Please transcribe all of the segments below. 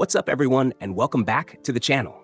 What's up everyone and welcome back to the channel.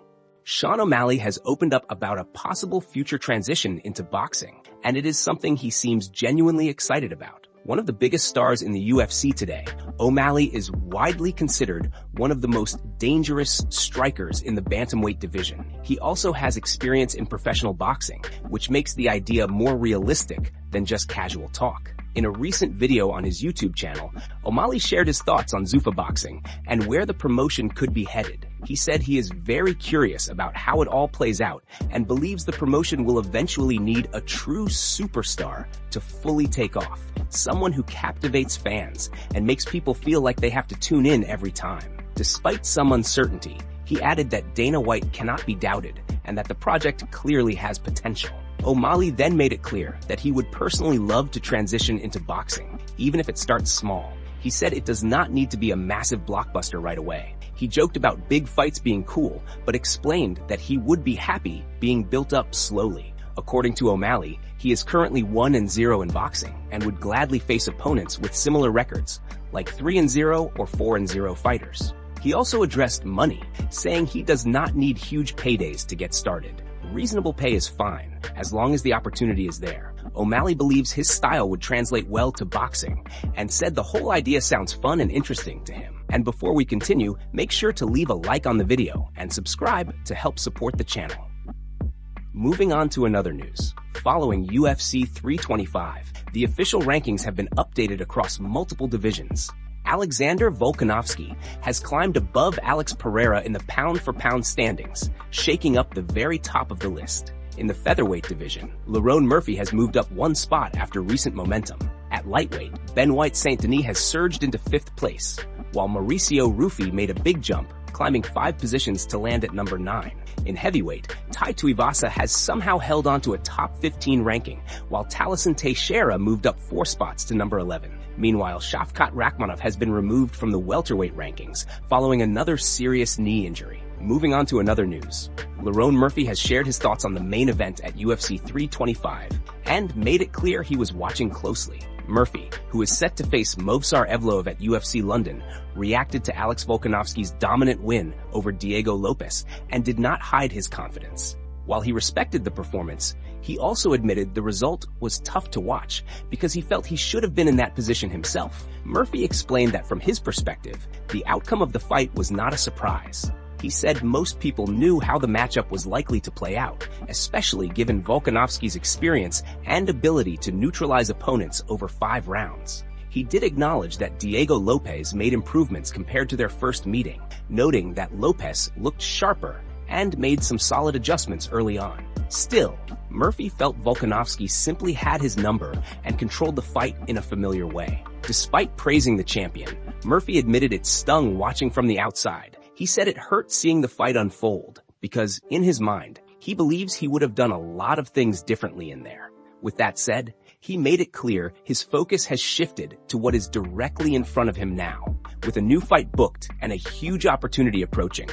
Sean O'Malley has opened up about a possible future transition into boxing, and it is something he seems genuinely excited about. One of the biggest stars in the UFC today, O'Malley is widely considered one of the most dangerous strikers in the bantamweight division. He also has experience in professional boxing, which makes the idea more realistic than just casual talk. In a recent video on his YouTube channel, O'Malley shared his thoughts on Zuffa boxing and where the promotion could be headed. He said he is very curious about how it all plays out and believes the promotion will eventually need a true superstar to fully take off. Someone who captivates fans and makes people feel like they have to tune in every time. Despite some uncertainty, he added that Dana White cannot be doubted and that the project clearly has potential. O'Malley then made it clear that he would personally love to transition into boxing, even if it starts small. He said it does not need to be a massive blockbuster right away. He joked about big fights being cool, but explained that he would be happy being built up slowly. According to O'Malley, he is currently 1-0 in boxing and would gladly face opponents with similar records, like 3-0 or 4-0 fighters. He also addressed money, saying he does not need huge paydays to get started. Reasonable pay is fine, as long as the opportunity is there. O'Malley believes his style would translate well to boxing, and said the whole idea sounds fun and interesting to him. And before we continue, make sure to leave a like on the video and subscribe to help support the channel. Moving on to another news. Following UFC 325, the official rankings have been updated across multiple divisions. Alexander Volkanovski has climbed above Alex Pereira in the pound-for-pound standings, shaking up the very top of the list. In the featherweight division, Lerone Murphy has moved up one spot after recent momentum. At lightweight, Ben White St. Denis has surged into 5th place, while Mauricio Rufy made a big jump, climbing 5 positions to land at number 9. In heavyweight, Tai Tuivasa has somehow held on to a top 15 ranking, while Taliesin Teixeira moved up 4 spots to number 11. Meanwhile, Shavkat Rakhmonov has been removed from the welterweight rankings following another serious knee injury. Moving on to another news. Lerone Murphy has shared his thoughts on the main event at UFC 325 and made it clear he was watching closely. Murphy, who is set to face movsar evloev at UFC London, reacted to Alex Volkanovski's dominant win over Diego Lopes and did not hide his confidence. While he respected the performance, he also admitted the result was tough to watch because he felt he should have been in that position himself. Murphy explained that from his perspective, the outcome of the fight was not a surprise. He said most people knew how the matchup was likely to play out, especially given Volkanovski's experience and ability to neutralize opponents over 5 rounds. He did acknowledge that Diego Lopes made improvements compared to their first meeting, noting that Lopes looked sharper and made some solid adjustments early on. Still, Murphy felt Volkanovski simply had his number and controlled the fight in a familiar way. Despite praising the champion, Murphy admitted it stung watching from the outside. He said it hurt seeing the fight unfold because, in his mind, he believes he would have done a lot of things differently in there. With that said, he made it clear his focus has shifted to what is directly in front of him now. With a new fight booked and a huge opportunity approaching,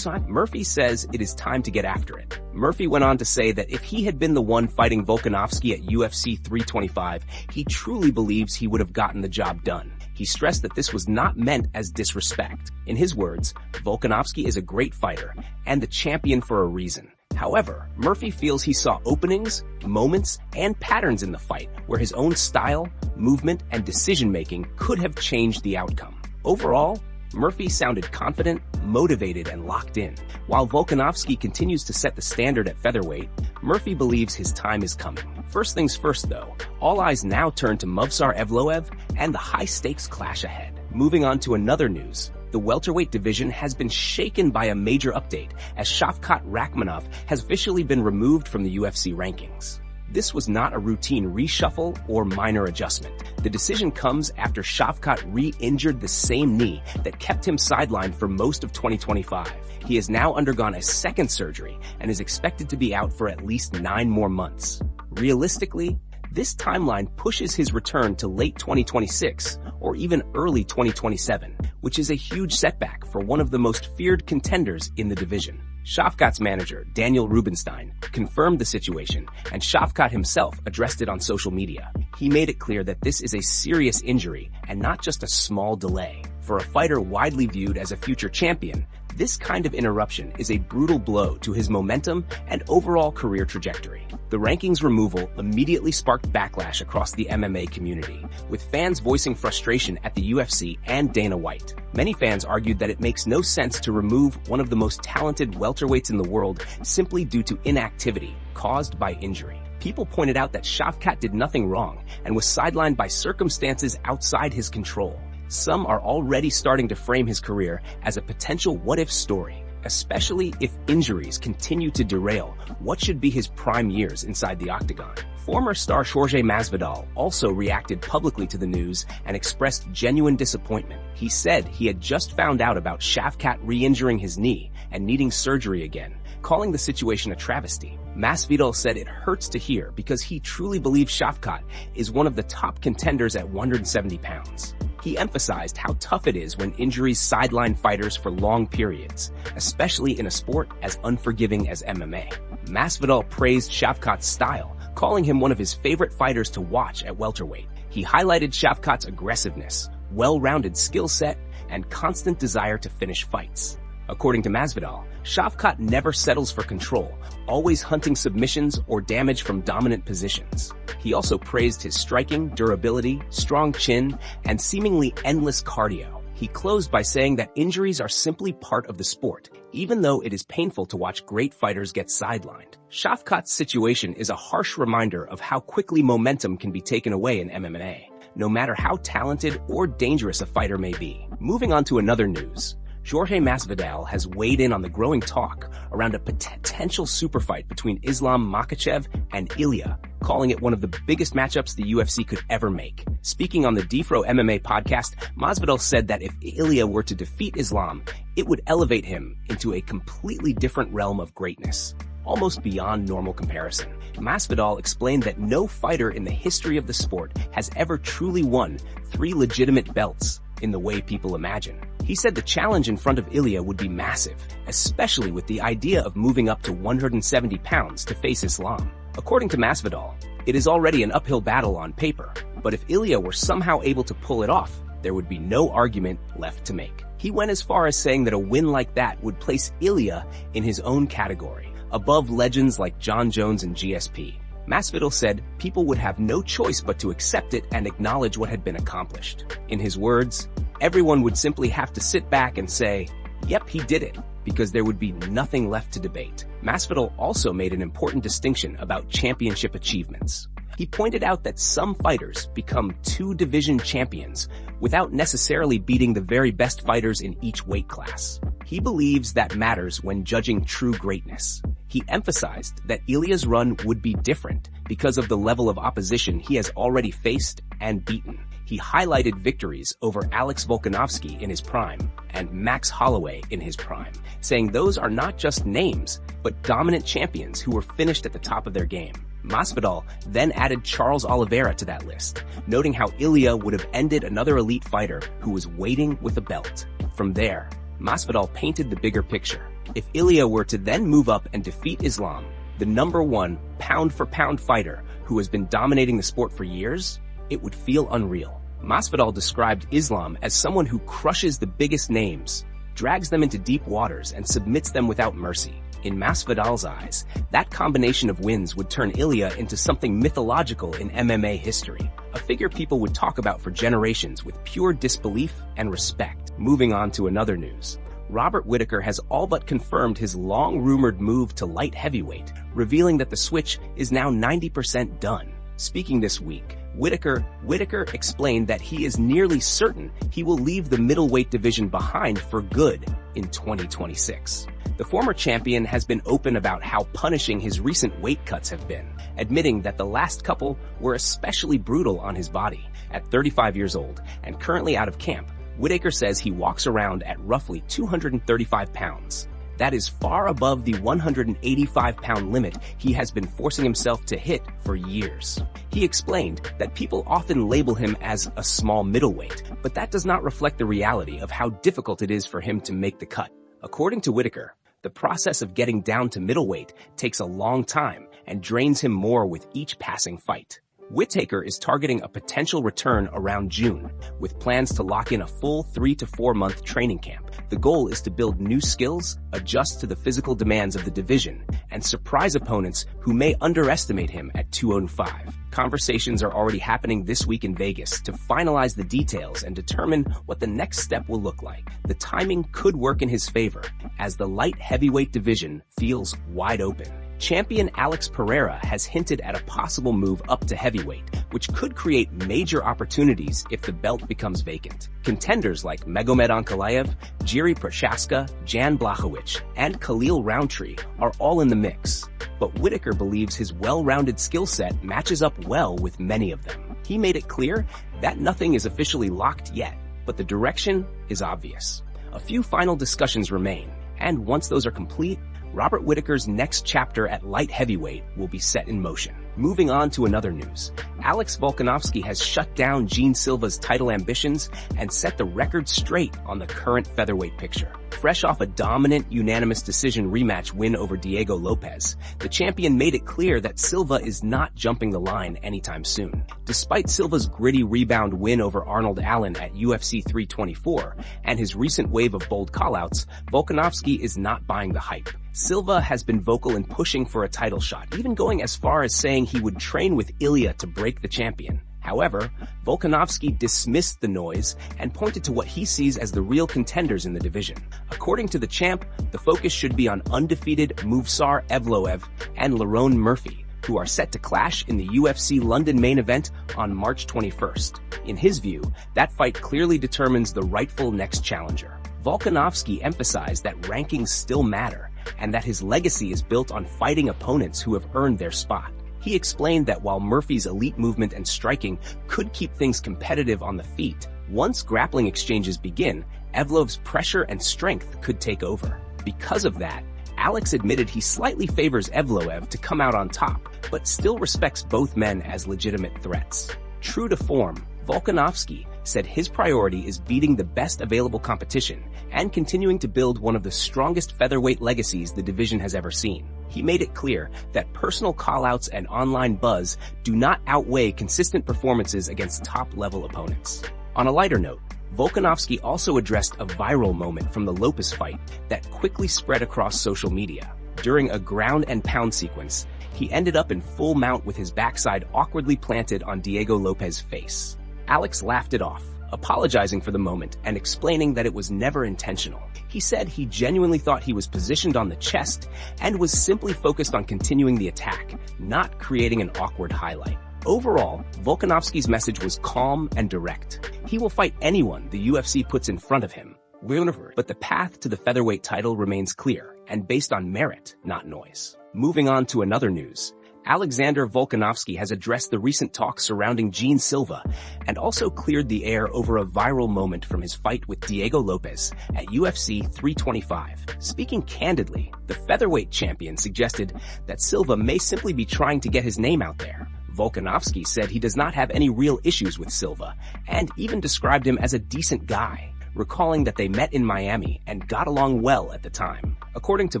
Murphy says it is time to get after it. Murphy went on to say that if he had been the one fighting Volkanovski at UFC 325, he truly believes he would have gotten the job done. He stressed that this was not meant as disrespect. In his words, Volkanovski is a great fighter and the champion for a reason. However, Murphy feels he saw openings, moments, and patterns in the fight where his own style, movement, and decision-making could have changed the outcome. Overall, Murphy sounded confident, motivated, and locked in. While Volkanovski continues to set the standard at featherweight, Murphy believes his time is coming. First things first though, all eyes now turn to movsar evloev and the high-stakes clash ahead. Moving on to another news. The welterweight division has been shaken by a major update as Shavkat Rakhmonov has officially been removed from the UFC rankings. This was not a routine reshuffle or minor adjustment. The decision comes after Shavkat re-injured the same knee that kept him sidelined for most of 2025. He has now undergone a second surgery and is expected to be out for at least 9 more months. Realistically, this timeline pushes his return to late 2026 or even early 2027, which is a huge setback for one of the most feared contenders in the division. Shavkat's manager, Daniel Rubinstein, confirmed the situation, and Shavkat himself addressed it on social media. He made it clear that this is a serious injury and not just a small delay. For a fighter widely viewed as a future champion, this kind of interruption is a brutal blow to his momentum and overall career trajectory. The rankings removal immediately sparked backlash across the MMA community, with fans voicing frustration at the UFC and Dana White. Many fans argued that it makes no sense to remove one of the most talented welterweights in the world simply due to inactivity caused by injury. People pointed out that Shavkat did nothing wrong and was sidelined by circumstances outside his control. Some are already starting to frame his career as a potential what-if story, especially if injuries continue to derail what should be his prime years inside the octagon. Former star Jorge Masvidal also reacted publicly to the news and expressed genuine disappointment. He said he had just found out about Shavkat re-injuring his knee and needing surgery again, calling the situation a travesty. Masvidal said it hurts to hear because he truly believes Shavkat is one of the top contenders at 170 pounds. He emphasized how tough it is when injuries sideline fighters for long periods, especially in a sport as unforgiving as MMA. Masvidal praised Shavkat's style, calling him one of his favorite fighters to watch at welterweight. He highlighted Shavkat's aggressiveness, well-rounded skill set, and constant desire to finish fights. According to Masvidal, Shavkat never settles for control, always hunting submissions or damage from dominant positions. He also praised his striking, durability, strong chin, and seemingly endless cardio. He closed by saying that injuries are simply part of the sport, even though it is painful to watch great fighters get sidelined. Shavkat's situation is a harsh reminder of how quickly momentum can be taken away in MMA, no matter how talented or dangerous a fighter may be. Moving on to another news. Jorge Masvidal has weighed in on the growing talk around a potential superfight between Islam Makhachev and Ilia, calling it one of the biggest matchups the UFC could ever make. Speaking on the Defro MMA podcast, Masvidal said that if Ilia were to defeat Islam, it would elevate him into a completely different realm of greatness, almost beyond normal comparison. Masvidal explained that no fighter in the history of the sport has ever truly won 3 legitimate belts in the way people imagine. He said the challenge in front of Ilia would be massive, especially with the idea of moving up to 170 pounds to face Islam. According to Masvidal, it is already an uphill battle on paper, but if Ilia were somehow able to pull it off, there would be no argument left to make. He went as far as saying that a win like that would place Ilia in his own category, above legends like John Jones and GSP. Masvidal said people would have no choice but to accept it and acknowledge what had been accomplished. In his words, everyone would simply have to sit back and say, yep, he did it, because there would be nothing left to debate. Masvidal also made an important distinction about championship achievements. He pointed out that some fighters become 2 division champions without necessarily beating the very best fighters in each weight class. He believes that matters when judging true greatness. He emphasized that Ilia's run would be different because of the level of opposition he has already faced and beaten. He highlighted victories over Alex Volkanovski in his prime and Max Holloway in his prime, saying those are not just names, but dominant champions who were finished at the top of their game. Masvidal then added Charles Oliveira to that list, noting how Ilia would have ended another elite fighter who was waiting with a belt. From there, Masvidal painted the bigger picture. If Ilia were to then move up and defeat Islam, the #1 pound-for-pound fighter who has been dominating the sport for years, it would feel unreal. Masvidal described Islam as someone who crushes the biggest names, drags them into deep waters, and submits them without mercy. In Masvidal's eyes, that combination of wins would turn Ilia into something mythological in MMA history, a figure people would talk about for generations with pure disbelief and respect. Moving on to another news. Robert Whittaker has all but confirmed his long-rumored move to light heavyweight, revealing that the switch is now 90% done. Speaking this week, Whittaker explained that he is nearly certain he will leave the middleweight division behind for good in 2026. The former champion has been open about how punishing his recent weight cuts have been, admitting that the last couple were especially brutal on his body. At 35 years old and currently out of camp, Whittaker says he walks around at roughly 235 pounds. That is far above the 185-pound limit he has been forcing himself to hit for years. He explained that people often label him as a small middleweight, but that does not reflect the reality of how difficult it is for him to make the cut. According to Whittaker, the process of getting down to middleweight takes a long time and drains him more with each passing fight. Whittaker is targeting a potential return around June, with plans to lock in a full 3 to 4 month training camp. The goal is to build new skills, adjust to the physical demands of the division, and surprise opponents who may underestimate him at 205. Conversations are already happening this week in Vegas to finalize the details and determine what the next step will look like. The timing could work in his favor, as the light heavyweight division feels wide open. Champion Alex Pereira has hinted at a possible move up to heavyweight, which could create major opportunities if the belt becomes vacant. Contenders like Magomed Ankalaev, Jiří Procházka, Jan Blachowicz, and Khalil Rountree are all in the mix. But Whittaker believes his well-rounded skill set matches up well with many of them. He made it clear that nothing is officially locked yet, but the direction is obvious. A few final discussions remain, and once those are complete, Robert Whittaker's next chapter at light heavyweight will be set in motion. Moving on to another news, Alex Volkanovski has shut down Gene Silva's title ambitions and set the record straight on the current featherweight picture. Fresh off a dominant unanimous decision rematch win over Diego Lopez, the champion made it clear that Silva is not jumping the line anytime soon. Despite Silva's gritty rebound win over Arnold Allen at UFC 324 and his recent wave of bold callouts, Volkanovski is not buying the hype. Silva has been vocal in pushing for a title shot, even going as far as saying he would train with Ilia to break the champion. However, Volkanovski dismissed the noise and pointed to what he sees as the real contenders in the division. According to the champ, the focus should be on undefeated movsar Evloev and Lerone Murphy, who are set to clash in the UFC London main event on March 21st. In his view, that fight clearly determines the rightful next challenger. Volkanovski emphasized that rankings still matter, and that his legacy is built on fighting opponents who have earned their spot. He explained that while Murphy's elite movement and striking could keep things competitive on the feet, once grappling exchanges begin, Evloev's pressure and strength could take over. Because of that, Alex admitted he slightly favors Evloev to come out on top, but still respects both men as legitimate threats. True to form, Volkanovski said his priority is beating the best available competition and continuing to build one of the strongest featherweight legacies the division has ever seen. He made it clear that personal callouts and online buzz do not outweigh consistent performances against top-level opponents. On a lighter note, Volkanovski also addressed a viral moment from the Lopez fight that quickly spread across social media. During a ground and pound sequence, he ended up in full mount with his backside awkwardly planted on Diego Lopez's face. Alex laughed it off, apologizing for the moment and explaining that it was never intentional. He said he genuinely thought he was positioned on the chest and was simply focused on continuing the attack, not creating an awkward highlight. Overall, Volkanovski's message was calm and direct. He will fight anyone the UFC puts in front of him, but the path to the featherweight title remains clear and based on merit, not noise. Moving on to another news, Alexander Volkanovski has addressed the recent talks surrounding Gene Silva and also cleared the air over a viral moment from his fight with Diego Lopez at UFC 325. Speaking candidly, the featherweight champion suggested that Silva may simply be trying to get his name out there. Volkanovski said he does not have any real issues with Silva and even described him as a decent guy, recalling that they met in Miami and got along well at the time. According to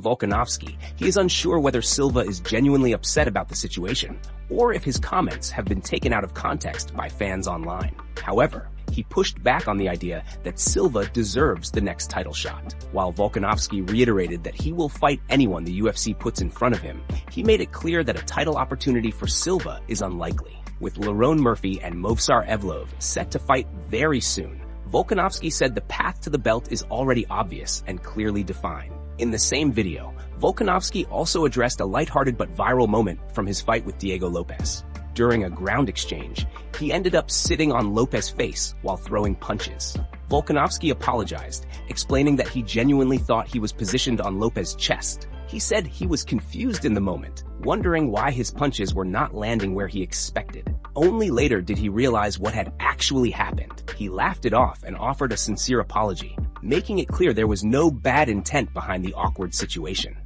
Volkanovski, he is unsure whether Silva is genuinely upset about the situation or if his comments have been taken out of context by fans online. However, he pushed back on the idea that Silva deserves the next title shot. While Volkanovski reiterated that he will fight anyone the UFC puts in front of him, he made it clear that a title opportunity for Silva is unlikely. With Lerone Murphy and Movsar Evloev set to fight very soon, Volkanovski said the path to the belt is already obvious and clearly defined. In the same video, Volkanovski also addressed a lighthearted but viral moment from his fight with Diego Lopez. During a ground exchange, he ended up sitting on Lopez's face while throwing punches. Volkanovski apologized, explaining that he genuinely thought he was positioned on Lopez's chest. He said he was confused in the moment, wondering why his punches were not landing where he expected. Only later did he realize what had actually happened. He laughed it off and offered a sincere apology, making it clear there was no bad intent behind the awkward situation.